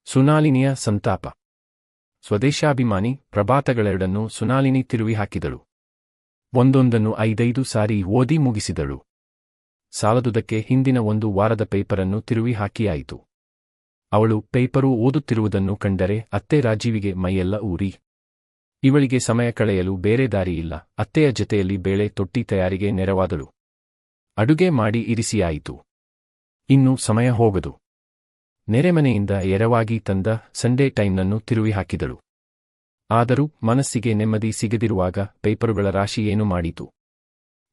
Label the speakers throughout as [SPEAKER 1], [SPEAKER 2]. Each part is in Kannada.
[SPEAKER 1] ಸುನಾಲಿನಿಯ ಸಂತಾಪ. ಸ್ವದೇಶಾಭಿಮಾನಿ ಪ್ರಭಾತಗಳೆರಡನ್ನೂ ಸುನಾಲಿನಿ ತಿರುವಿ ಹಾಕಿದಳು. ಒಂದೊಂದನ್ನು 5 ಸಾರಿ ಓದಿ ಮುಗಿಸಿದಳು. ಸಾಲದುದಕ್ಕೆ ಹಿಂದಿನ 1 ವಾರದ ಪೇಪರನ್ನು ತಿರುವಿ ಹಾಕಿಯಾಯಿತು. ಅವಳು ಪೇಪರು ಓದುತ್ತಿರುವುದನ್ನು ಕಂಡರೆ ಅತ್ತೆ ರಾಜೀವಿಗೆ ಮೈಯೆಲ್ಲ ಊರಿ. ಇವಳಿಗೆ ಸಮಯ ಕಳೆಯಲು ಬೇರೆ ದಾರಿಯಿಲ್ಲ. ಅತ್ತೆಯ ಜತೆಯಲ್ಲಿ ಬೇಳೆ ತೊಟ್ಟಿ ತಯಾರಿಗೆ ನೆರವಾದಳು. ಅಡುಗೆ ಮಾಡಿ ಇರಿಸಿಯಾಯಿತು. ಇನ್ನೂ ಸಮಯ ಹೋಗದು. ನೆರೆಮನೆಯಿಂದ ಎರವಾಗಿ ತಂದ ಸಂಡೇ ಟೈಮ್ನನ್ನು ತಿರುವಿ ಹಾಕಿದಳು. ಆದರೂ ಮನಸ್ಸಿಗೆ ನೆಮ್ಮದಿ ಸಿಗದಿರುವಾಗ ಪೇಪರುಗಳ ರಾಶಿ ಏನು ಮಾಡೀತು?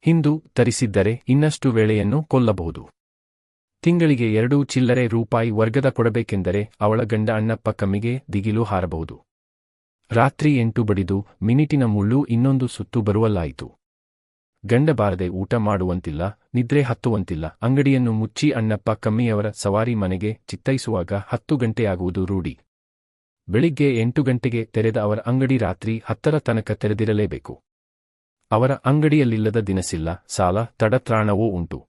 [SPEAKER 1] ಹಿಂದು ತರಿಸಿದ್ದರೆ ಇನ್ನಷ್ಟು ವೇಳೆಯನ್ನು ಕೊಲ್ಲಬಹುದು. ತಿಂಗಳಿಗೆ 2 ಚಿಲ್ಲರೆ ರೂಪಾಯಿ ವರ್ಗದ ಕೊಡಬೇಕೆಂದರೆ ಅವಳ ಗಂಡ ಅಣ್ಣಪ್ಪ ಕಮ್ಮಿಗೆ ದಿಗಿಲು ಹಾರಬಹುದು. ರಾತ್ರಿ 8 ಬಡಿದು ಮಿನಿಟಿನ ಮುಳ್ಳು ಇನ್ನೊಂದು ಸುತ್ತು ಬರುವಲ್ಲಾಯಿತು. ಗಂಡ ಬಾರದೆ ಊಟ ಮಾಡುವಂತಿಲ್ಲ, ನಿದ್ರೆ ಹತ್ತುವಂತಿಲ್ಲ. ಅಂಗಡಿಯನ್ನು ಮುಚ್ಚಿ ಅಣ್ಣಪ್ಪ ಕಮ್ಮಿಯವರ ಸವಾರಿ ಮನೆಗೆ ಚಿತ್ತೈಸುವಾಗ 10 ಗಂಟೆಯಾಗುವುದು ರೂಢಿ. ಬೆಳಿಗ್ಗೆ 8 ಗಂಟೆಗೆ ತೆರೆದ ಅವರ ಅಂಗಡಿ ರಾತ್ರಿ 10ರ ತನಕ ತೆರೆದಿರಲೇಬೇಕು. ಅವರ ಅಂಗಡಿಯಲ್ಲಿಲ್ಲದ ದಿನಸಿಲ್ಲ, ಸಾಲ, ತಡತ್ರಾಣವೂ ಉಂಟು.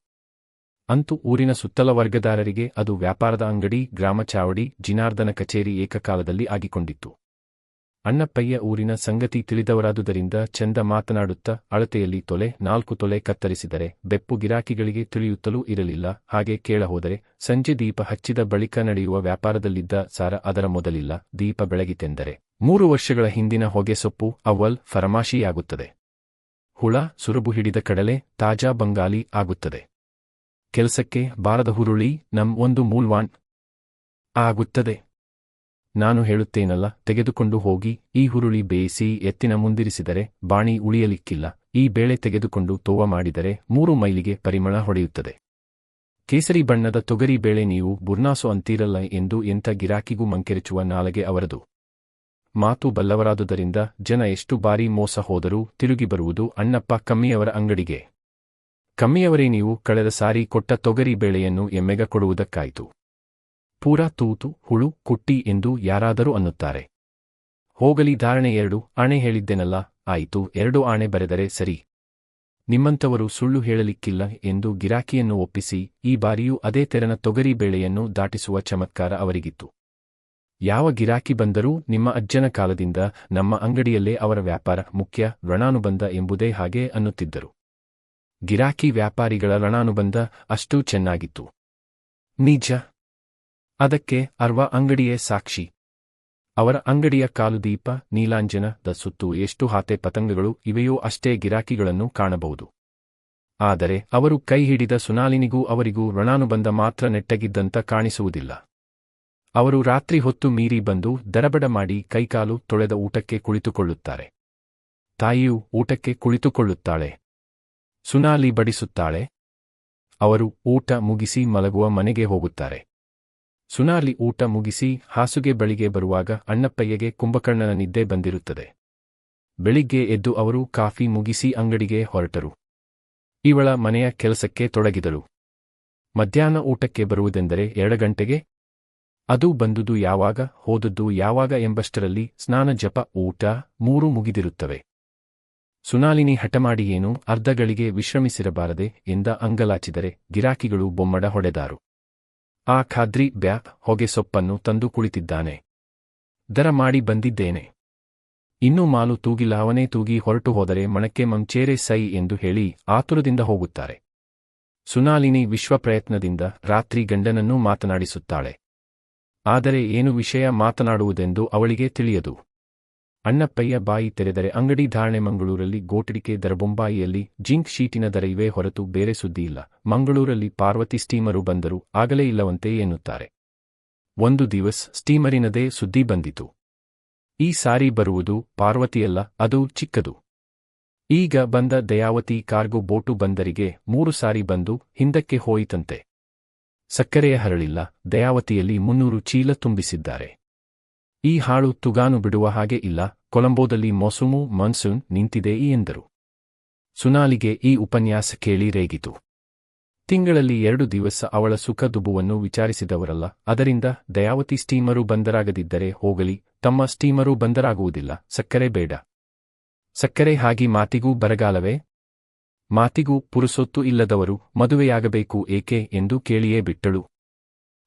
[SPEAKER 1] ಅಂತೂ ಊರಿನ ಸುತ್ತಲ ವರ್ಗದಾರರಿಗೆ ಅದು ವ್ಯಾಪಾರದ ಅಂಗಡಿ, ಗ್ರಾಮ ಚಾವಡಿ, ಜಿನಾರ್ದನ ಕಚೇರಿ ಏಕಕಾಲದಲ್ಲಿ ಆಗಿಕೊಂಡಿತ್ತು. ಅಣ್ಣಪ್ಪಯ್ಯ ಊರಿನ ಸಂಗತಿ ತಿಳಿದವರಾದುದರಿಂದ ಚಂದ ಮಾತನಾಡುತ್ತಾ ಅಳತೆಯಲ್ಲಿ ತೊಲೆ 4 ತೊಲೆ ಕತ್ತರಿಸಿದರೆ ಬೆಪ್ಪು ಗಿರಾಕಿಗಳಿಗೆ ತಿಳಿಯುತ್ತಲೂ ಇರಲಿಲ್ಲ. ಹಾಗೆ ಕೇಳಹೋದರೆ ಸಂಜೆ ದೀಪ ಹಚ್ಚಿದ ಬಳಿಕ ನಡೆಯುವ ವ್ಯಾಪಾರದಲ್ಲಿದ್ದ ಸಾರ ಅದರ ಮೊದಲಿಲ್ಲ. ದೀಪ ಬೆಳಗಿತೆಂದರೆ 3 ವರ್ಷಗಳ ಹಿಂದಿನ ಹೊಗೆಸೊಪ್ಪು ಅವ್ವಲ್ ಫರಮಾಶಿಯಾಗುತ್ತದೆ. ಹುಳ ಸುರಬು ಹಿಡಿದ ಕಡಲೆ ತಾಜಾ ಬಂಗಾಲಿ ಆಗುತ್ತದೆ. ಕೆಲಸಕ್ಕೆ ಬಾರದ ಹುರುಳಿ ಒಂದು ಮೂಲ್ವಾನ್ ಆಗುತ್ತದೆ. ನಾನು ಹೇಳುತ್ತೇನಲ್ಲ, ತೆಗೆದುಕೊಂಡು ಹೋಗಿ ಈ ಹುರುಳಿ ಬೇಯಿಸಿ ಎತ್ತಿನ ಮುಂದಿರಿಸಿದರೆ ಬಾಣಿ ಉಳಿಯಲಿಕ್ಕಿಲ್ಲ. ಈ ಬೇಳೆ ತೆಗೆದುಕೊಂಡು ತೋವ ಮಾಡಿದರೆ 3 ಮೈಲಿಗೆ ಪರಿಮಳ ಹೊಡೆಯುತ್ತದೆ. ಕೇಸರಿ ಬಣ್ಣದ ತೊಗರಿ ಬೇಳೆ ನೀವು ಬುರ್ನಾಸು ಅಂತೀರಲ್ಲ ಎಂದು ಎಂಥ ಗಿರಾಕಿಗೂ ಮಂಕೆರೆಚುವ ನಾಲಗೆ ಅವರದು. ಮಾತು ಬಲ್ಲವರಾದುದರಿಂದ ಜನ ಎಷ್ಟು ಬಾರಿ ಮೋಸ ಹೋದರೂ ತಿರುಗಿ ಬರುವುದು ಅಣ್ಣಪ್ಪ ಕಮ್ಮಿಯವರ ಅಂಗಡಿಗೆ. ಕಮ್ಮಿಯವರೇ, ನೀವು ಕಳೆದ ಸಾರಿ ಕೊಟ್ಟ ತೊಗರಿ ಬೇಳೆಯನ್ನು ಎಮ್ಮೆಗ ಕೊಡುವುದಕ್ಕಾಯಿತು. ಪೂರಾ ತೂತು ಹುಳು ಕುಟ್ಟಿ ಎಂದು ಯಾರಾದರೂ ಅನ್ನುತ್ತಾರೆ. ಹೋಗಲಿ, ಧಾರಣೆ 2 ಆಣೆ ಹೇಳಿದ್ದೆನಲ್ಲ, ಆಯಿತು, 2 ಆಣೆ ಬರೆದರೆ ಸರಿ. ನಿಮ್ಮಂಥವರು ಸುಳ್ಳು ಹೇಳಲಿಕ್ಕಿಲ್ಲ ಎಂದು ಗಿರಾಕಿಯನ್ನು ಒಪ್ಪಿಸಿ ಈ ಬಾರಿಯೂ ಅದೇ ತೆರನ ತೊಗರಿ ಬೇಳೆಯನ್ನು ದಾಟಿಸುವ ಚಮತ್ಕಾರ ಅವರಿಗಿತ್ತು. ಯಾವ ಗಿರಾಕಿ ಬಂದರೂ ನಿಮ್ಮ ಅಜ್ಜನ ಕಾಲದಿಂದ ನಮ್ಮ ಅಂಗಡಿಯಲ್ಲೇ ಅವರ ವ್ಯಾಪಾರ ಮುಖ್ಯ, ಋಣಾನುಬಂಧ ಎಂಬುದೇ ಹಾಗೆ ಅನ್ನುತ್ತಿದ್ದರು. ಗಿರಾಕಿ ವ್ಯಾಪಾರಿಗಳ ಋಣಾನುಬಂಧ ಅಷ್ಟೂ ಚೆನ್ನಾಗಿತ್ತು. ನಿಜ. ಅದಕ್ಕೆ ಅರ್ವ ಅಂಗಡಿಯೇ ಸಾಕ್ಷಿ. ಅವರ ಅಂಗಡಿಯ ಕಾಲುದೀಪ, ನೀಲಾಂಜನದ ಸುತ್ತು ಎಷ್ಟು ಹಾತೆ ಪತಂಗಗಳು ಇವೆಯೋ ಅಷ್ಟೇ ಗಿರಾಕಿಗಳನ್ನು ಕಾಣಬಹುದು. ಆದರೆ ಅವರು ಕೈ ಹಿಡಿದ ಸುನಾಲಿನಿಗೂ ಅವರಿಗೂ ಋಣಾನುಬಂಧ ಮಾತ್ರ ನೆಟ್ಟಗಿದ್ದಂತ ಕಾಣಿಸುವುದಿಲ್ಲ. ಅವರು ರಾತ್ರಿ ಹೊತ್ತು ಮೀರಿ ಬಂದು ದಡಬಡ ಮಾಡಿ ಕೈಕಾಲು ತೊಳೆದ ಊಟಕ್ಕೆ ಕುಳಿತುಕೊಳ್ಳುತ್ತಾರೆ. ತಾಯಿಯೂ ಊಟಕ್ಕೆ ಕುಳಿತುಕೊಳ್ಳುತ್ತಾಳೆ. ಸುನಾಲಿ ಬಡಿಸುತ್ತಾಳೆ. ಅವರು ಊಟ ಮುಗಿಸಿ ಮಲಗುವ ಮನೆಗೆ ಹೋಗುತ್ತಾರೆ. ಸುನಾಲಿ ಊಟ ಮುಗಿಸಿ ಹಾಸುಗೆ ಬಳಿಗೆ ಬರುವಾಗ ಅಣ್ಣಪ್ಪಯ್ಯಗೆ ಕುಂಭಕರ್ಣನ ನಿದ್ದೆ ಬಂದಿರುತ್ತದೆ. ಬೆಳಿಗ್ಗೆ ಎದ್ದು ಅವರು ಕಾಫಿ ಮುಗಿಸಿ ಅಂಗಡಿಗೆ ಹೊರಟರು. ಇವಳ ಮನೆಯ ಕೆಲಸಕ್ಕೆ ತೊಡಗಿದಳು. ಮಧ್ಯಾಹ್ನ ಊಟಕ್ಕೆ ಬರುವುದೆಂದರೆ 2 ಗಂಟೆಗೆ. ಅದು ಬಂದುದು ಯಾವಾಗ, ಹೋದದ್ದು ಯಾವಾಗ ಎಂಬಷ್ಟರಲ್ಲಿ ಸ್ನಾನ, ಜಪ, ಊಟ 3 ಮುಗಿದಿರುತ್ತವೆ. ಸುನಾಲಿನಿ ಹಠಮಾಡಿ ಏನು ಅರ್ಧ ಗಳಿಗೆ ವಿಶ್ರಮಿಸಿರಬಾರದೆ ಎಂದ ಅಂಗಲಾಚಿದರೆ ಗಿರಾಕಿಗಳು ಬೊಮ್ಮಡ ಹೊಡೆದಾರು. ಆ ಖಾದ್ರಿ ಹೊಗೆ ಸೊಪ್ಪನ್ನು ತಂದು ಕುಳಿತಿದ್ದಾನೆ. ದರ ಮಾಡಿ ಬಂದಿದ್ದೇನೆ. ಇನ್ನೂ ಮಾಲು ತೂಗಿಲ್ಲ. ಅವನೇ ತೂಗಿ ಹೊರಟು ಹೋದರೆ ಮಣಕ್ಕೆ ಮಂಚೇರೆ ಸೈ ಎಂದು ಹೇಳಿ ಆತುರದಿಂದ ಹೋಗುತ್ತಾರೆ. ಸುನಾಲಿನಿ ವಿಶ್ವಪ್ರಯತ್ನದಿಂದ ರಾತ್ರಿ ಗಂಡನನ್ನೂ ಮಾತನಾಡಿಸುತ್ತಾಳೆ. ಆದರೆ ಏನು ವಿಷಯ ಮಾತನಾಡುವುದೆಂದು ಅವಳಿಗೆ ತಿಳಿಯದು. ಅಣ್ಣಪ್ಪಯ್ಯ ಬಾಯಿ ತೆರೆದರೆ ಅಂಗಡಿ ಧಾರಣೆ ಮಂಗಳೂರಲ್ಲಿ ಗೋಟಡಿಕೆ ದರ, ಬೊಂಬಾಯಿಯಲ್ಲಿ ಜಿಂಕ್ ಶೀಟಿನ ದರ ಇವೇ ಹೊರತು ಬೇರೆ ಸುದ್ದಿಯಿಲ್ಲ. ಮಂಗಳೂರಲ್ಲಿ ಪಾರ್ವತಿ ಸ್ಟೀಮರು ಬಂದರೂ ಆಗಲೇ ಇಲ್ಲವಂತೆ ಎನ್ನುತ್ತಾರೆ. ಒಂದು ದಿವಸ ಸ್ಟೀಮರಿನದೇ ಸುದ್ದಿ ಬಂದಿತು. ಈ ಸಾರಿ ಬರುವುದು ಪಾರ್ವತಿಯಲ್ಲ, ಅದು ಚಿಕ್ಕದು. ಈಗ ಬಂದ ದಯಾವತಿ ಕಾರ್ಗೋ ಬೋಟು ಬಂದರಿಗೆ 3 ಸಾರಿ ಬಂದು ಹಿಂದಕ್ಕೆ ಹೋಯಿತಂತೆ. ಸಕ್ಕರೆಯ ಹರಳಿಲ್ಲ. ದಯಾವತಿಯಲ್ಲಿ 300 ಚೀಲ ತುಂಬಿಸಿದ್ದಾರೆ. ಈ ಹಾಳು ತುಗಾನು ಬಿಡುವ ಹಾಗೆ ಇಲ್ಲ. ಕೊಲಂಬೋದಲ್ಲಿ ಮಾನ್ಸೂನ್ ನಿಂತಿದೆ ಎಂದರು. ಸುನಾಲಿಗೆ ಈ ಉಪನ್ಯಾಸ ಕೇಳಿ ರೇಗಿತು. ತಿಂಗಳಲ್ಲಿ 2 ದಿವಸ ಅವಳ ಸುಖ ದುಬುವನ್ನು ವಿಚಾರಿಸಿದವರಲ್ಲ. ಅದರಿಂದ ದಯಾವತಿ ಸ್ಟೀಮರು ಬಂದರಾಗದಿದ್ದರೆ ಹೋಗಲಿ, ತಮ್ಮ ಸ್ಟೀಮರು ಬಂದರಾಗುವುದಿಲ್ಲ. ಸಕ್ಕರೆ ಬೇಡ. ಸಕ್ಕರೆ ಹಾಗಿ ಮಾತಿಗೂ ಬರಗಾಲವೇ? ಮಾತಿಗೂ ಪುರುಸೊತ್ತು ಇಲ್ಲದವರು ಮದುವೆಯಾಗಬೇಕು ಏಕೆ ಎಂದು ಕೇಳಿಯೇ ಬಿಟ್ಟಳು.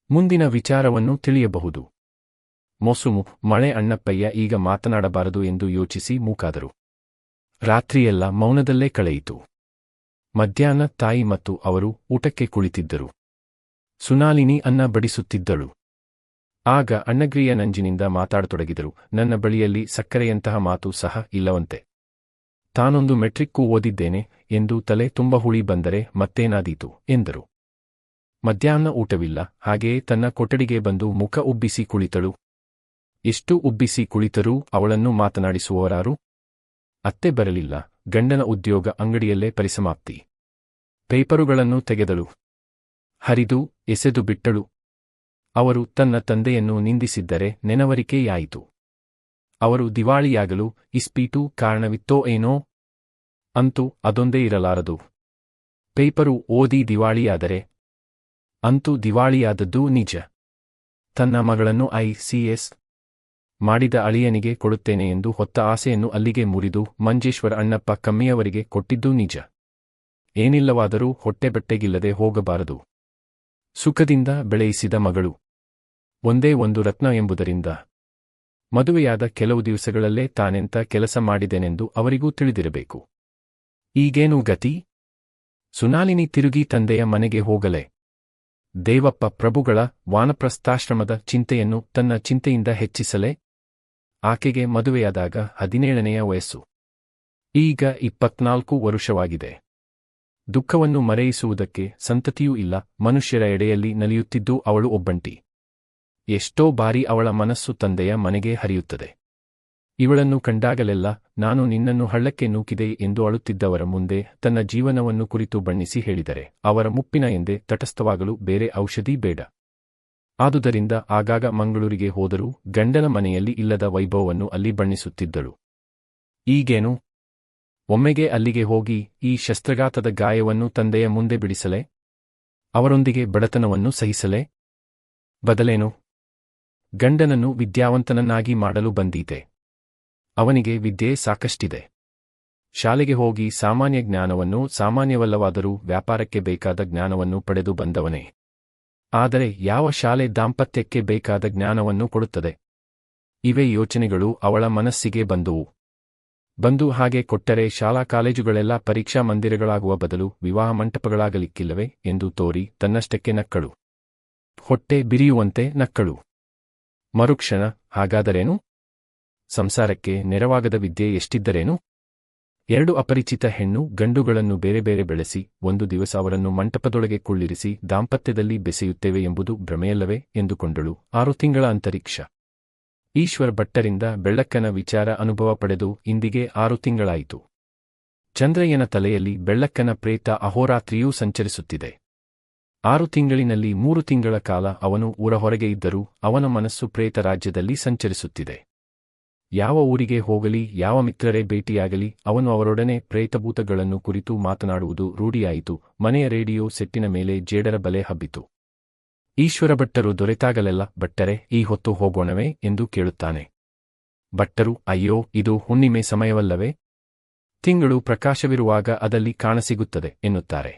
[SPEAKER 1] ಮುಂದಿನ ವಿಚಾರವನ್ನು ತಿಳಿಯಬಹುದು. ಮೊಸುಮು ಮಳೆ ಅಣ್ಣಪ್ಪಯ್ಯ ಈಗ ಮಾತನಾಡಬಾರದು ಎಂದು ಯೋಚಿಸಿ ಮೂಕಾದರು. ರಾತ್ರಿಯೆಲ್ಲ ಮೌನದಲ್ಲೇ ಕಳೆಯಿತು. ಮಧ್ಯಾಹ್ನ ತಾಯಿ ಮತ್ತು ಅವರು ಊಟಕ್ಕೆ ಕುಳಿತಿದ್ದರು. ಸುನಾಲಿನಿ ಅನ್ನ ಬಡಿಸುತ್ತಿದ್ದಳು. ಆಗ ಅಣ್ಣಗ್ರಿಯ ನಂಜಿನಿಂದ ಮಾತಾಡತೊಡಗಿದರು. ನನ್ನ ಬಳಿಯಲ್ಲಿ ಸಕ್ಕರೆಯಂತಹ ಮಾತು ಸಹ ಇಲ್ಲವಂತೆ. ತಾನೊಂದು ಮೆಟ್ರಿಕ್ಕು ಓದಿದ್ದೇನೆ ಎಂದು ತಲೆ ತುಂಬ ಹುಳಿ ಬಂದರೆ ಮತ್ತೇನಾದೀತು ಎಂದರು. ಮಧ್ಯಾಹ್ನ ಊಟವಿಲ್ಲ. ಹಾಗೆಯೇ ತನ್ನ ಕೊಠಡಿಗೆ ಬಂದು ಮುಖ ಉಬ್ಬಿಸಿ ಕುಳಿತಳು. ಎಷ್ಟು ಉಬ್ಬಿಸಿ ಕುಳಿತರೂ ಅವಳನ್ನು ಮಾತನಾಡಿಸುವವರಾರು? ಅತ್ತೆ ಬರಲಿಲ್ಲ. ಗಂಡನ ಉದ್ಯೋಗ ಅಂಗಡಿಯಲ್ಲೇ ಪರಿಸಮಾಪ್ತಿ. ಪೇಪರುಗಳನ್ನು ತೆಗೆದಳು. ಹರಿದು ಎಸೆದು ಬಿಟ್ಟಳು. ಅವರು ತನ್ನ ತಂದೆಯನ್ನು ನಿಂದಿಸಿದ್ದರೆ ನೆನವರಿಕೆಯಾಯಿತು. ಅವರು ದಿವಾಳಿಯಾಗಲು ಇಸ್ಪೀಟು ಕಾರಣವಿತ್ತೋ ಏನೋ? ಅಂತೂ ಅದೊಂದೇ ಇರಲಾರದು. ಪೇಪರು ಓದಿ ದಿವಾಳಿಯಾದರೆ? ಅಂತೂ ದಿವಾಳಿಯಾದದ್ದೂ ನಿಜ. ತನ್ನ ಮಗಳನ್ನು ICS ಮಾಡಿದ ಅಳಿಯನಿಗೆ ಕೊಡುತ್ತೇನೆ ಎಂದು ಹೊತ್ತ ಆಸೆಯನ್ನು ಅಲ್ಲಿಗೆ ಮುರಿದು ಮಂಜೇಶ್ವರ ಅಣ್ಣಪ್ಪ ಕಮ್ಮಿಯವರಿಗೆ ಕೊಟ್ಟಿದ್ದೂ ನಿಜ. ಏನಿಲ್ಲವಾದರೂ ಹೊಟ್ಟೆಬಟ್ಟೆಗಿಲ್ಲದೆ ಹೋಗಬಾರದು. ಸುಖದಿಂದ ಬೆಳೆಯಿಸಿದ ಮಗಳು. ಒಂದೇ ಒಂದು ರತ್ನ ಎಂಬುದರಿಂದ. ಮದುವೆಯಾದ ಕೆಲವು ದಿವಸಗಳಲ್ಲೇ ತಾನೆಂತ ಕೆಲಸ ಮಾಡಿದೆನೆಂದು ಅವರಿಗೂ ತಿಳಿದಿರಬೇಕು. ಈಗೇನು ಗತಿ? ಸುನಾಲಿನಿ ತಿರುಗಿ ತಂದೆಯ ಮನೆಗೆ ಹೋಗಲೇ? ದೇವಪ್ಪ ಪ್ರಭುಗಳ ವಾನಪ್ರಸ್ಥಾಶ್ರಮದ ಚಿಂತೆಯನ್ನು ತನ್ನ ಚಿಂತೆಯಿಂದ ಹೆಚ್ಚಿಸಲೇ? ಆಕೆಗೆ ಮದುವೆಯಾದಾಗ 17ನೆಯ ವಯಸ್ಸು. ಈಗ 24 ವರುಷವಾಗಿದೆ. ದುಃಖವನ್ನು ಮರೆಯಿಸುವುದಕ್ಕೆ ಸಂತತಿಯೂ ಇಲ್ಲ. ಮನುಷ್ಯರ ಎಡೆಯಲ್ಲಿ ನಲಿಯುತ್ತಿದ್ದೂ ಅವಳು ಒಬ್ಬಂಟಿ. ಎಷ್ಟೋ ಬಾರಿ ಅವಳ ಮನಸ್ಸು ತಂದೆಯ ಮನೆಗೆ ಹರಿಯುತ್ತದೆ. ಇವಳನ್ನು ಕಂಡಾಗಲೆಲ್ಲ ನಾನು ನಿನ್ನನ್ನು ಹಳ್ಳಕ್ಕೆ ನೂಕಿದೆ ಎಂದು ಅಳುತ್ತಿದ್ದವರ ಮುಂದೆ ತನ್ನ ಜೀವನವನ್ನು ಕುರಿತು ಬಣ್ಣಿಸಿ ಹೇಳಿದರೆ ಅವರ ಮುಪ್ಪಿನ ಎಂದೇ ತಟಸ್ಥವಾಗಲು ಬೇರೆ ಔಷಧಿ ಬೇಡ. ಆದುದರಿಂದ ಆಗಾಗ ಮಂಗಳೂರಿಗೆ ಹೋದರೂ ಗಂಡನ ಮನೆಯಲ್ಲಿ ಇಲ್ಲದ ವೈಭವವನ್ನು ಅಲ್ಲಿ ಬಣ್ಣಿಸುತ್ತಿದ್ದಳು. ಈಗೇನು? ಒಮ್ಮೆಗೆ ಅಲ್ಲಿಗೆ ಹೋಗಿ ಈ ಶಸ್ತ್ರಘಾತದ ಗಾಯವನ್ನು ತಂದೆಯ ಮುಂದೆ ಬಿಡಿಸಲೇ? ಅವರೊಂದಿಗೆ ಬಡತನವನ್ನು ಸಹಿಸಲೇ? ಬದಲೇನು? ಗಂಡನನ್ನು ವಿದ್ಯಾವಂತನನ್ನಾಗಿ ಮಾಡಲು ಬಂದೀತೆ. ಅವನಿಗೆ ವಿದ್ಯೆ ಸಾಕಷ್ಟಿದೆ. ಶಾಲೆಗೆ ಹೋಗಿ ಸಾಮಾನ್ಯ ಜ್ಞಾನವನ್ನು, ಸಾಮಾನ್ಯವಲ್ಲವಾದರೂ ವ್ಯಾಪಾರಕ್ಕೆ ಬೇಕಾದ ಜ್ಞಾನವನ್ನು ಪಡೆದು ಬಂದವನೇ. ಆದರೆ ಯಾವ ಶಾಲೆ ದಾಂಪತ್ಯಕ್ಕೆ ಬೇಕಾದ ಜ್ಞಾನವನ್ನು ಕೊಡುತ್ತದೆ? ಇವೇ ಯೋಚನೆಗಳು ಅವಳ ಮನಸ್ಸಿಗೆ ಬಂದುವು. ಬಂದು ಹಾಗೆ ಕೊಟ್ಟರೆ ಶಾಲಾ ಕಾಲೇಜುಗಳೆಲ್ಲ ಪರೀಕ್ಷಾ ಮಂದಿರಗಳಾಗುವ ಬದಲು ವಿವಾಹ ಮಂಟಪಗಳಾಗಲಿಕ್ಕಿಲ್ಲವೇ ಎಂದು ತೋರಿ ತನ್ನಷ್ಟಕ್ಕೆ ನಕ್ಕಳು. ಹೊಟ್ಟೆ ಬಿರಿಯುವಂತೆ ನಕ್ಕಳು. ಮರುಕ್ಷಣ ಹಾಗಾದರೇನು? ಸಂಸಾರಕ್ಕೆ ನೆರವಾಗದ ವಿದ್ಯೆ ಎಷ್ಟಿದ್ದರೇನು? 2 ಅಪರಿಚಿತ ಹೆಣ್ಣು ಗಂಡುಗಳನ್ನು ಬೇರೆ ಬೇರೆ ಬೆಳೆಸಿ ಒಂದು ದಿವಸ ಅವರನ್ನು ಮಂಟಪದೊಳಗೆ ಕುಳ್ಳಿರಿಸಿ ದಾಂಪತ್ಯದಲ್ಲಿ ಬೆಸೆಯುತ್ತೇವೆ ಎಂಬುದು ಭ್ರಮೆಯಲ್ಲವೇ ಎಂದುಕೊಂಡಳು. 6 ತಿಂಗಳ ಅಂತರಿಕ್ಷ. ಈಶ್ವರ ಭಟ್ಟರಿಂದ ಬೆಳ್ಳಕ್ಕನ ವಿಚಾರ ಅನುಭವ ಪಡೆದು ಇಂದಿಗೆ 6 ತಿಂಗಳಾಯಿತು. ಚಂದ್ರಯ್ಯನ ತಲೆಯಲ್ಲಿ ಬೆಳ್ಳಕ್ಕನ ಪ್ರೇತ ಅಹೋರಾತ್ರಿಯೂ ಸಂಚರಿಸುತ್ತಿದೆ. 6 ತಿಂಗಳಿನಲ್ಲಿ 3 ತಿಂಗಳ ಕಾಲ ಅವನು ಊರ ಹೊರಗೆ ಇದ್ದರೂ ಅವನ ಮನಸ್ಸು ಪ್ರೇತ ರಾಜ್ಯದಲ್ಲಿ ಸಂಚರಿಸುತ್ತಿದೆ. ಯಾವ ಊರಿಗೆ ಹೋಗಲಿ, ಯಾವ ಮಿತ್ರರೇ ಭೇಟಿಯಾಗಲಿ, ಅವನು ಅವರೊಡನೆ ಪ್ರೇತಭೂತಗಳನ್ನು ಕುರಿತು ಮಾತನಾಡುವುದು ರೂಢಿಯಾಯಿತು. ಮನೆಯ ರೇಡಿಯೋ ಸೆಟ್ಟಿನ ಮೇಲೆ ಜೇಡರ ಬಲೆ ಹಬ್ಬಿತು. ಈಶ್ವರ ಭಟ್ಟರು ದೊರೆತಾಗಲೆಲ್ಲ, ಭಟ್ಟರೆ ಈ ಹೊತ್ತು ಹೋಗೋಣವೇ ಎಂದು ಕೇಳುತ್ತಾನೆ. ಭಟ್ಟರು, ಅಯ್ಯೋ, ಇದು ಹುಣ್ಣಿಮೆ ಸಮಯವಲ್ಲವೇ? ತಿಂಗಳು ಪ್ರಕಾಶವಿರುವಾಗ ಅದಲ್ಲಿ ಕಾಣಸಿಗುತ್ತದೆ ಎನ್ನುತ್ತಾರೆ.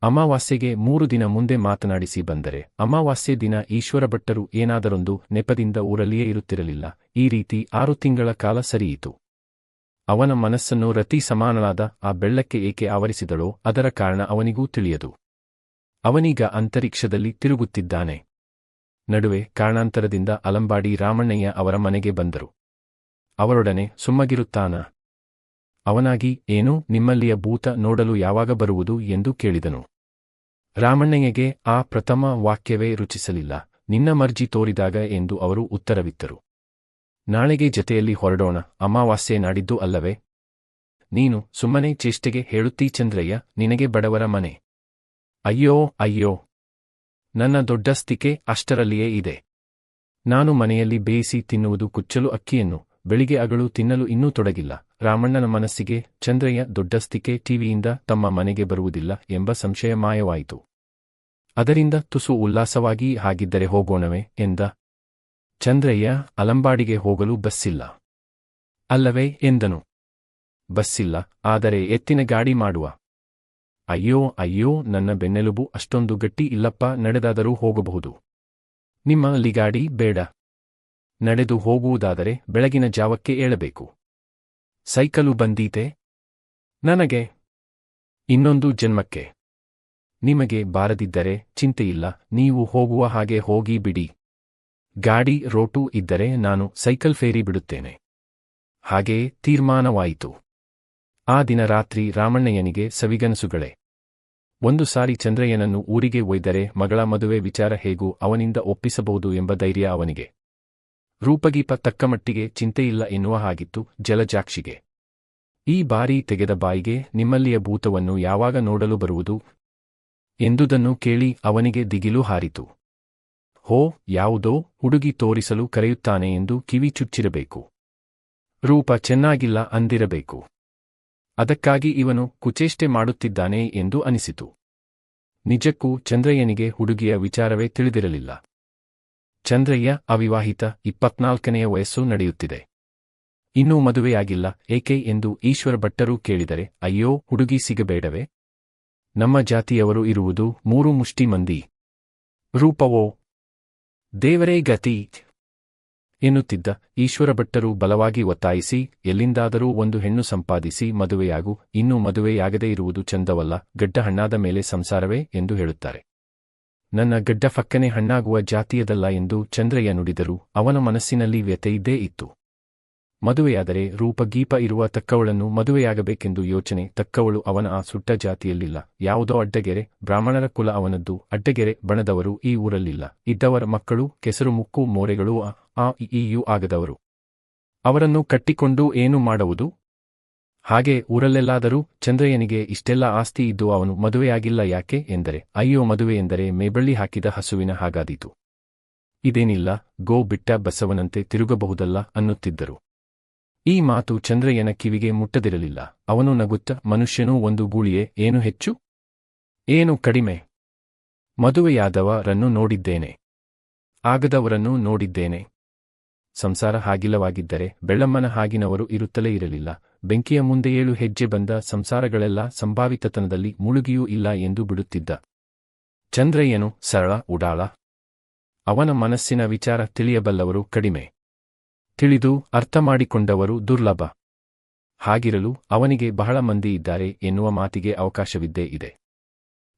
[SPEAKER 1] ಅಮಾವಾಸ್ಯೆಗೆ 3 ದಿನ ಮುಂದೆ ಮಾತನಾಡಿಸಿ ಬಂದರೆ ಅಮಾವಾಸ್ಯೆ ದಿನ ಈಶ್ವರ ಭಟ್ಟರು ಏನಾದರೊಂದು ನೆಪದಿಂದ ಊರಲ್ಲಿಯೇ ಇರುತ್ತಿರಲಿಲ್ಲ. ಈ ರೀತಿ 6 ತಿಂಗಳ ಕಾಲ ಸರಿಯಿತು. ಅವನ ಮನಸ್ಸನ್ನು ರತಿ ಸಮಾನಳಾದ ಆ ಬೆಳ್ಳಕ್ಕೆ ಏಕೆ ಆವರಿಸಿದಳೋ ಅದರ ಕಾರಣ ಅವನಿಗೂ ತಿಳಿಯದು. ಅವನೀಗ ಅಂತರಿಕ್ಷದಲ್ಲಿ ತಿರುಗುತ್ತಿದ್ದಾನೆ. ನಡುವೆ ಕಾರಣಾಂತರದಿಂದ ಅಲಂಬಾಡಿ ರಾಮಣ್ಣಯ್ಯ ಅವರ ಮನೆಗೆ ಬಂದರು. ಅವರೊಡನೆ ಸುಮ್ಮಗಿರುತ್ತಾನ. ಅವನಾಗಿ, ಏನು, ನಿಮ್ಮಲ್ಲಿಯ ಭೂತ ನೋಡಲು ಯಾವಾಗ ಬರುವುದು ಎಂದು ಕೇಳಿದನು. ರಾಮಣ್ಣಯ್ಯಗೆ ಆ ಪ್ರಥಮ ವಾಕ್ಯವೇ ರುಚಿಸಲಿಲ್ಲ. ನಿನ್ನ ಮರ್ಜಿ ತೋರಿದಾಗ ಎಂದು ಅವರು ಉತ್ತರವಿತ್ತರು. ನಾಳೆಗೆ ಜತೆಯಲ್ಲಿ ಹೊರಡೋಣ, ಅಮಾವಾಸ್ಯೆ ನಾಡಿದ್ದು ಅಲ್ಲವೇ? ನೀನು ಸುಮ್ಮನೆ ಚೇಷ್ಟೆಗೆ ಹೇಳುತ್ತೀ ಚಂದ್ರಯ್ಯ, ನಿನಗೆ ಬಡವರ ಮನೆ. ಅಯ್ಯೋ ಅಯ್ಯೋ, ನನ್ನ ದೊಡ್ಡಸ್ತಿಕೆ ಅಷ್ಟರಲ್ಲಿಯೇ ಇದೆ. ನಾನು ಮನೆಯಲ್ಲಿ ಬೇಯಿಸಿ ತಿನ್ನುವುದು ಕುಚ್ಚಲು ಅಕ್ಕಿಯನ್ನು, ಬೆಳಿಗ್ಗೆ ಅಗಳು ತಿನ್ನಲು ಇನ್ನೂ ತೊಡಗಿಲ್ಲ. ರಾಮಣ್ಣನ ಮನಸ್ಸಿಗೆ ಚಂದ್ರಯ್ಯ ದೊಡ್ಡಸ್ತಿಕೆ ಟಿವಿಯಿಂದ ತಮ್ಮ ಮನೆಗೆ ಬರುವುದಿಲ್ಲ ಎಂಬ ಸಂಶಯ ಮಾಯವಾಯಿತು. ಅದರಿಂದ ತುಸು ಉಲ್ಲಾಸವಾಗಿ ಹಾಗಿದ್ದರೆ ಹೋಗೋಣವೇ ಎಂದ. ಚಂದ್ರಯ್ಯ, ಅಲಂಬಾಡಿಗೆ ಹೋಗಲು ಬಸ್ಸಿಲ್ಲ ಅಲ್ಲವೇ ಎಂದನು. ಬಸ್ಸಿಲ್ಲ, ಆದರೆ ಎತ್ತಿನ ಗಾಡಿ ಮಾಡುವ. ಅಯ್ಯೋ ಅಯ್ಯೋ, ನನ್ನ ಬೆನ್ನೆಲುಬು ಅಷ್ಟೊಂದು ಗಟ್ಟಿ ಇಲ್ಲಪ್ಪ, ನಡೆದಾದರೂ ಹೋಗಬಹುದು. ನಿಮ್ಮ ಅಲ್ಲಿ ಗಾಡಿ ಬೇಡ. ನಡೆದು ಹೋಗುವುದಾದರೆ ಬೆಳಗಿನ ಜಾವಕ್ಕೆ ಏಳಬೇಕು. ಸೈಕಲು ಬಂದೀತೆ ನನಗೆ ಇನ್ನೊಂದು ಜನ್ಮಕ್ಕೆ. ನಿಮಗೆ ಬಾರದಿದ್ದರೆ ಚಿಂತೆಯಿಲ್ಲ, ನೀವು ಹೋಗುವ ಹಾಗೆ ಹೋಗಿ ಬಿಡಿ. ಗಾಡಿ ರೋಟು ಇದ್ದರೆ ನಾನು ಸೈಕಲ್ ಫೇರಿ ಬಿಡುತ್ತೇನೆ. ಹಾಗೆಯೇ ತೀರ್ಮಾನವಾಯಿತು. ಆ ದಿನ ರಾತ್ರಿ ರಾಮಣ್ಣಯ್ಯನಿಗೆ ಸವಿಗನಸುಗಳೇ. ಒಂದು ಸಾರಿ ಚಂದ್ರಯ್ಯನನ್ನು ಊರಿಗೆ ಒಯ್ದರೆ ಮಗಳ ಮದುವೆ ವಿಚಾರ ಹೇಗೂ ಅವನಿಂದ ಒಪ್ಪಿಸಬಹುದು ಎಂಬ ಧೈರ್ಯ ಅವನಿಗೆ. ರೂಪಗೀಪ ತಕ್ಕಮಟ್ಟಿಗೆ ಚಿಂತೆಯಿಲ್ಲ ಎನ್ನುವ ಹಾಗಿತ್ತು ಜಲಜಾಕ್ಷಿಗೆ. ಈ ಬಾರಿ ತೆಗೆದ ಬಾಯಿಗೆ ನಿಮ್ಮಲ್ಲಿಯ ಭೂತವನ್ನು ಯಾವಾಗ ನೋಡಲು ಬರುವುದು ಎಂದುದನ್ನು ಕೇಳಿ ಅವನಿಗೆ ದಿಗಿಲು ಹಾರಿತು. ಹೋ, ಯಾವುದೋ ಹುಡುಗಿ ತೋರಿಸಲು ಕರೆಯುತ್ತಾನೆ ಎಂದು ಕಿವಿ ಚುಚ್ಚಿರಬೇಕು. ರೂಪ ಚೆನ್ನಾಗಿಲ್ಲ ಅಂದಿರಬೇಕು. ಅದಕ್ಕಾಗಿ ಇವನು ಕುಚೇಷ್ಟೆ ಮಾಡುತ್ತಿದ್ದಾನೆ ಎಂದು ಅನಿಸಿತು. ನಿಜಕ್ಕೂ ಚಂದ್ರಯ್ಯನಿಗೆ ಹುಡುಗಿಯ ವಿಚಾರವೇ ತಿಳಿದಿರಲಿಲ್ಲ. ಚಂದ್ರಯ್ಯ ಅವಿವಾಹಿತ, 24ನೆಯ ವಯಸ್ಸು ನಡೆಯುತ್ತಿದೆ. ಇನ್ನೂ ಮದುವೆಯಾಗಿಲ್ಲ, ಏಕೆ ಎಂದು ಈಶ್ವರ ಭಟ್ಟರು ಕೇಳಿದರೆ, ಅಯ್ಯೋ, ಹುಡುಗಿ ಸಿಗಬೇಡವೇ? ನಮ್ಮ ಜಾತಿಯವರು ಇರುವುದು 3 ಮುಷ್ಟಿ ಮಂದಿ. ರೂಪವೋ ದೇವರೇ ಗತಿ ಎನ್ನುತ್ತಿದ್ದ ಈಶ್ವರ ಭಟ್ಟರು ಬಲವಾಗಿ ಒತ್ತಾಯಿಸಿ, ಎಲ್ಲಿಂದಾದರೂ ಒಂದು ಹೆಣ್ಣು ಸಂಪಾದಿಸಿ ಮದುವೆಯಾಗು, ಇನ್ನೂ ಮದುವೆಯಾಗದೇ ಇರುವುದು ಚಂದವಲ್ಲ, ಗಡ್ಡ ಹಣ್ಣಾದ ಮೇಲೆ ಸಂಸಾರವೇ ಎಂದು ಹೇಳುತ್ತಾರೆ. ನನ್ನ ಗಡ್ಡ ಫಕ್ಕನೆ ಹಣ್ಣಾಗುವ ಜಾತಿಯದಲ್ಲ ಎಂದು ಚಂದ್ರಯ್ಯ ನುಡಿದರೂ ಅವನ ಮನಸ್ಸಿನಲ್ಲಿ ವ್ಯಥೆಯಿದ್ದೇ ಇತ್ತು. ಮದುವೆಯಾದರೆ ರೂಪಗೀಪ ಇರುವ ತಕ್ಕವಳನ್ನು ಮದುವೆಯಾಗಬೇಕೆಂದು ಯೋಚನೆ. ತಕ್ಕವಳು ಅವನ ಆ ಸುಟ್ಟ ಜಾತಿಯಲ್ಲಿಲ್ಲ. ಯಾವುದೋ ಅಡ್ಡಗೆರೆ ಬ್ರಾಹ್ಮಣರ ಕುಲ ಅವನದ್ದು. ಅಡ್ಡಗೆರೆ ಬಣದವರು ಈ ಊರಲ್ಲಿಲ್ಲ. ಇದ್ದವರ ಮಕ್ಕಳು ಕೆಸರು ಮುಕ್ಕು ಮೋರೆಗಳು, ಆ ಇಯೂ ಆಗದವರು. ಅವರನ್ನು ಕಟ್ಟಿಕೊಂಡು ಏನು ಮಾಡುವುದು? ಹಾಗೆ ಊರಲ್ಲೆಲ್ಲಾದರೂ ಚಂದ್ರಯ್ಯನಿಗೆ ಇಷ್ಟೆಲ್ಲ ಆಸ್ತಿ ಇದ್ದು ಅವನು ಮದುವೆಯಾಗಿಲ್ಲ ಯಾಕೆ ಎಂದರೆ, ಅಯ್ಯೋ, ಮದುವೆ ಎಂದರೆ ಮೇಬಳ್ಳಿ ಹಾಕಿದ ಹಸುವಿನ ಹಾಗಾದೀತು. ಇದೇನಿಲ್ಲ, ಗೋ ಬಿಟ್ಟ ಬಸವನಂತೆ ತಿರುಗಬಹುದಲ್ಲ ಅನ್ನುತ್ತಿದ್ದರು. ಈ ಮಾತು ಚಂದ್ರಯ್ಯನ ಕಿವಿಗೆ ಮುಟ್ಟದಿರಲಿಲ್ಲ. ಅವನು ನಗುತ್ತ, ಮನುಷ್ಯನೂ ಒಂದು ಗೂಳಿಯೇ, ಏನು ಹೆಚ್ಚು ಏನು ಕಡಿಮೆ? ಮದುವೆಯಾದವರನ್ನು ನೋಡಿದ್ದೇನೆ, ಆಗದವರನ್ನು ನೋಡಿದ್ದೇನೆ. ಸಂಸಾರ ಹಾಗಿಲ್ಲವಾಗಿದ್ದರೆ ಬೆಳ್ಳಮ್ಮನ ಹಾಗಿನವರು ಇರುತ್ತಲೇ ಇರಲಿಲ್ಲ. ಬೆಂಕಿಯ ಮುಂದೆ 7 ಹೆಜ್ಜೆ ಬಂದ ಸಂಸಾರಗಳೆಲ್ಲ ಸಂಭಾವಿತತನದಲ್ಲಿ ಮುಳುಗಿಯೂ ಇಲ್ಲ ಎಂದು ಬಿಡುತ್ತಿದ್ದ. ಚಂದ್ರಯ್ಯನು ಸರಳ, ಉಡಾಳ. ಅವನ ಮನಸ್ಸಿನ ವಿಚಾರ ತಿಳಿಯಬಲ್ಲವರು ಕಡಿಮೆ, ತಿಳಿದು ಅರ್ಥಮಾಡಿಕೊಂಡವರು ದುರ್ಲಭ. ಹಾಗಿರಲು ಅವನಿಗೆ ಬಹಳ ಮಂದಿ ಇದ್ದಾರೆ ಎನ್ನುವ ಮಾತಿಗೆ ಅವಕಾಶವಿದ್ದೇ ಇದೆ.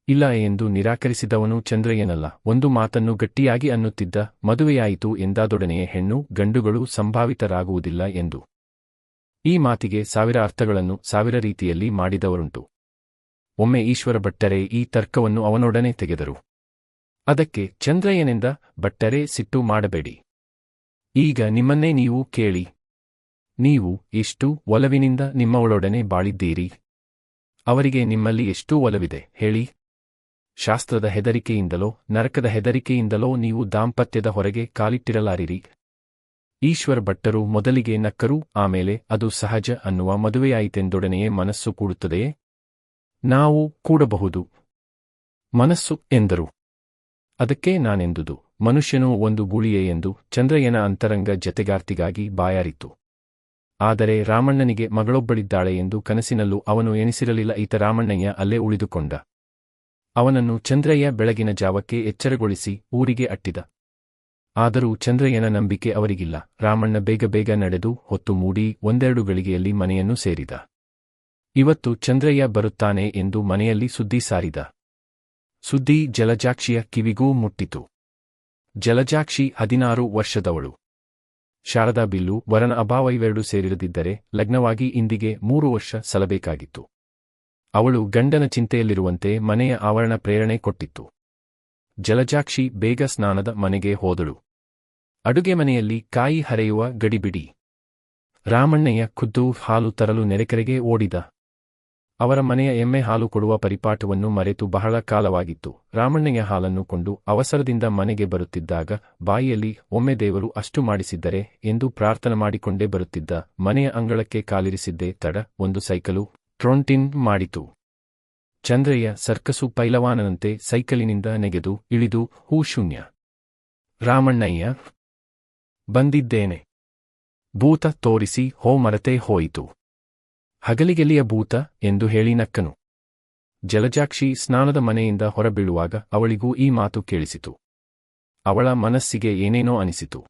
[SPEAKER 1] ಇಲ್ಲ ಎಂದು ನಿರಾಕರಿಸಿದವನು ಚಂದ್ರಯ್ಯನಲ್ಲ. ಒಂದು ಮಾತನ್ನು ಗಟ್ಟಿಯಾಗಿ ಅನ್ನುತ್ತಿದ್ದ, ಮದುವೆಯಾಯಿತು ಎಂದಾದೊಡನೆಯೇ ಹೆಣ್ಣು ಗಂಡುಗಳು ಸಂಭಾವಿತರಾಗುವುದಿಲ್ಲ ಎಂದು. ಈ ಮಾತಿಗೆ 1000 ಅರ್ಥಗಳನ್ನು 1000 ರೀತಿಯಲ್ಲಿ ಮಾಡಿದವರುಂಟು. ಒಮ್ಮೆ ಈಶ್ವರ ಭಟ್ಟರೇ ಈ ತರ್ಕವನ್ನು ಅವನೊಡನೆ ತೆಗೆದರು. ಅದಕ್ಕೆ ಚಂದ್ರಯ್ಯನೆಂದ, ಭಟ್ಟರೇ, ಸಿಟ್ಟು ಮಾಡಬೇಡಿ. ಈಗ ನಿಮ್ಮನ್ನೇ ನೀವು ಕೇಳಿ. ನೀವು ಎಷ್ಟು ಒಲವಿನಿಂದ ನಿಮ್ಮವಳೊಡನೆ ಬಾಳಿದ್ದೀರಿ? ಅವರಿಗೆ ನಿಮ್ಮಲ್ಲಿ ಎಷ್ಟು ಒಲವಿದೆ ಹೇಳಿ? ಶಾಸ್ತ್ರದ ಹೆದರಿಕೆಯಿಂದಲೋ ನರಕದ ಹೆದರಿಕೆಯಿಂದಲೋ ನೀವು ದಾಂಪತ್ಯದ ಹೊರಗೆ ಕಾಲಿಟ್ಟಿರಲಾರಿರಿ. ಈಶ್ವರ ಭಟ್ಟರು ಮೊದಲಿಗೆ ನಕ್ಕರು. ಆಮೇಲೆ ಅದು ಸಹಜ ಅನ್ನುವ ಮದುವೆಯಾಯಿತೆಂದೊಡನೆಯೇ ಮನಸ್ಸು ಕೂಡುತ್ತದೆಯೇ? ನಾವು ಕೂಡಬಹುದು ಮನಸ್ಸು ಎಂದರು. ಅದಕ್ಕೆ ನಾನೆಂದುದು, ಮನುಷ್ಯನೂ ಒಂದು ಗೂಳಿಯೇ ಎಂದು ಚಂದ್ರಯ್ಯನ ಅಂತರಂಗ ಜತೆಗಾರ್ತಿಗಾಗಿ ಬಾಯಾರಿತು. ಆದರೆ ರಾಮಣ್ಣನಿಗೆ ಮಗಳೊಬ್ಬಳಿದ್ದಾಳೆ ಎಂದು ಕನಸಿನಲ್ಲೂ ಅವನು ಎಣಿಸಿರಲಿಲ್ಲ. ಈತ ರಾಮಣ್ಣಯ್ಯ ಅಲ್ಲೇ ಉಳಿದುಕೊಂಡ. ಅವನನ್ನು ಚಂದ್ರಯ್ಯ ಬೆಳಗಿನ ಜಾವಕ್ಕೆ ಎಚ್ಚರಗೊಳಿಸಿ ಊರಿಗೆ ಅಟ್ಟಿದ. ಆದರೂ ಚಂದ್ರಯ್ಯನ ನಂಬಿಕೆ ಅವರಿಗಿಲ್ಲ. ರಾಮಣ್ಣ ಬೇಗ ಬೇಗ ನಡೆದು ಹೊತ್ತು ಮೂಡಿ 1-2 ಗಳಿಗೆಯಲ್ಲಿ ಮನೆಯನ್ನು ಸೇರಿದ. ಇವತ್ತು ಚಂದ್ರಯ್ಯ ಬರುತ್ತಾನೆ ಎಂದು ಮನೆಯಲ್ಲಿ ಸುದ್ದಿ ಸಾರಿದ. ಸುದ್ದಿ ಜಲಜಾಕ್ಷಿಯ ಕಿವಿಗೂ ಮುಟ್ಟಿತು. ಜಲಜಾಕ್ಷಿ 16 ವರ್ಷದವಳು. ಶಾರದಾ ಬಿಲ್ಲು, ವರನ ಅಭಾವ ಇವೆರಡೂ ಸೇರಿರದಿದ್ದರೆ ಲಗ್ನವಾಗಿ ಇಂದಿಗೆ 3 ವರ್ಷ ಸಲಬೇಕಾಗಿತ್ತು. ಅವಳು ಗಂಡನ ಚಿಂತೆಯಲ್ಲಿರುವಂತೆ ಮನೆಯ ಆವರಣ ಪ್ರೇರಣೆ ಕೊಟ್ಟಿತ್ತು. ಜಲಜಾಕ್ಷಿ ಬೇಗ ಸ್ನಾನದ ಮನೆಗೆ ಹೋದಳು. ಅಡುಗೆ ಮನೆಯಲ್ಲಿ ಕಾಯಿ ಹರೆಯುವ ಗಡಿಬಿಡಿ. ರಾಮಣ್ಣಯ್ಯ ಖುದ್ದು ಹಾಲು ತರಲು ನೆರೆಕರೆಗೆ ಓಡಿದ. ಅವರ ಮನೆಯ ಎಮ್ಮೆ ಹಾಲು ಕೊಡುವ ಪರಿಪಾಠವನ್ನು ಮರೆತು ಬಹಳ ಕಾಲವಾಗಿತ್ತು. ರಾಮಣ್ಣಯ್ಯ ಹಾಲನ್ನು ಕೊಂಡು ಅವಸರದಿಂದ ಮನೆಗೆ ಬರುತ್ತಿದ್ದಾಗ ಬಾಯಿಯಲ್ಲಿ ಒಮ್ಮೆ ದೇವರು ಅಷ್ಟು ಮಾಡಿಸಿದ್ದರೆ ಎಂದು ಪ್ರಾರ್ಥನೆ ಮಾಡಿಕೊಂಡೇ ಬರುತ್ತಿದ್ದ. ಮನೆಯ ಅಂಗಳಕ್ಕೆ ಕಾಲಿರಿಸಿದ್ದೇ ತಡ ಒಂದು ಸೈಕಲು ಟ್ರೊಂಟಿನ್ ಮಾಡಿತು. ಚಂದ್ರಯ್ಯ ಸರ್ಕಸು ಪೈಲವಾನನಂತೆ ಸೈಕಲಿನಿಂದ ನೆಗೆದು ಇಳಿದು ಹೂ ಶೂನ್ಯ. ರಾಮಣ್ಣಯ್ಯ, ಬಂದಿದ್ದೇನೆ. ಭೂತ ತೋರಿಸಿ ಹೋ ಮರತೇ ಹೋಯಿತು. ಹಗಲಿಗೆಲ್ಲಿಯ ಭೂತ ಎಂದು ಹೇಳಿ ನಕ್ಕನು. ಜಲಜಾಕ್ಷಿ ಸ್ನಾನದ ಮನೆಯಿಂದ ಹೊರಬೀಳುವಾಗ ಅವಳಿಗೂ ಈ ಮಾತು ಕೇಳಿಸಿತು. ಅವಳ ಮನಸ್ಸಿಗೆ ಏನೇನೋ ಅನಿಸಿತು.